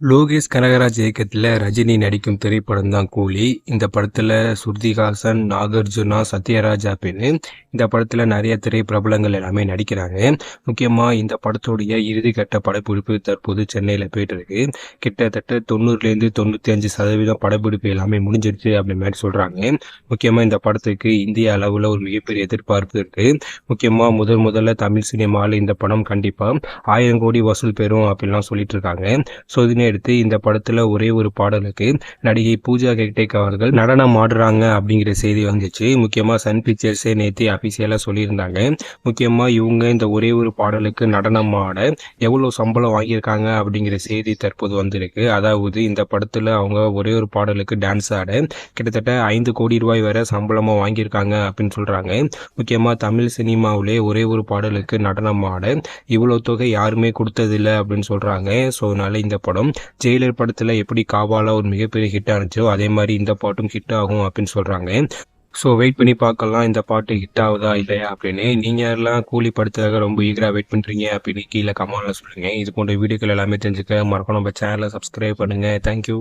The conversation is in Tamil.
லோகேஷ் கனகராஜ் இயக்கத்தில் ரஜினி நடிக்கும் திரைப்படம் தான் கூலி. இந்த படத்தில் ஸ்ருதிஹாசன், நாகார்ஜுனா, சத்யராஜ் அப்படின்னு இந்த படத்தில் நிறைய திரைப்பிரபலங்கள் எல்லாமே நடிக்கிறாங்க. முக்கியமாக இந்த படத்துடைய இறுதிக்கட்ட படப்பிடிப்பு தற்போது சென்னையில் போயிட்டு இருக்கு. கிட்டத்தட்ட 90லேருந்து 95% படப்பிடிப்பு எல்லாமே முடிஞ்சிருச்சு அப்படின்னு மாதிரி சொல்கிறாங்க. முக்கியமாக இந்த படத்துக்கு இந்திய அளவில் ஒரு மிகப்பெரிய எதிர்பார்ப்பு இருக்கு. முக்கியமாக முதல்ல தமிழ் சினிமாவில் இந்த படம் கண்டிப்பாக 1000 கோடி வசூல் பெறும் அப்படின்லாம் சொல்லிட்டு இருக்காங்க. ஸோ இதனை எடுத்து இந்த படத்துல ஒரே ஒரு பாடலுக்கு நடிகை பூஜா ஹெக்டே அவர்கள் நடனம் ஆடுறாங்க அப்படிங்கிற செய்தி வந்துச்சு. முக்கியமா சன் பிக்சர்ஸே நேற்று அபிஷியலா சொல்லியிருந்தாங்க. முக்கியமா இவங்க இந்த ஒரே ஒரு பாடலுக்கு நடனம் ஆட எவ்வளவு சம்பளம் வாங்கியிருக்காங்க அப்படிங்கிற செய்தி தற்போது வந்திருக்கு. அதாவது இந்த படத்துல அவங்க ஒரே ஒரு பாடலுக்கு டான்ஸ் ஆட கிட்டத்தட்ட 5 கோடி ரூபாய் வரை சம்பளமா வாங்கியிருக்காங்க அப்படின்னு சொல்றாங்க. முக்கியமா தமிழ் சினிமாவிலே ஒரே ஒரு பாடலுக்கு நடனம் ஆட இவ்வளவு தொகை யாருமே கொடுத்ததில்லை அப்படின்னு சொல்றாங்க. ஸோ அதனால இந்த படம் ஜெயிலர் படத்துல எப்படி காவாலா ஒரு மிகப்பெரிய ஹிட் ஆனிச்சோ அதே மாதிரி இந்த பாட்டும் ஹிட் ஆகும் அப்படின்னு சொல்றாங்க. ஸோ வெயிட் பண்ணி பார்க்கலாம் இந்த பாட்டு ஹிட் ஆகுதா இல்லையா அப்படின்னு. நீங்க எல்லாம் கூலி படத்துக்காக ரொம்ப ஈகரா வெயிட் பண்றீங்க அப்படின்னு கீழே கமெண்ட்ல சொல்லுங்க. இது போன்ற வீடியோக்கள் எல்லாமே தெரிஞ்சுக்க மறக்காம நம்ம சேனலை சப்ஸ்கிரைப் பண்ணுங்க. தேங்க்யூ.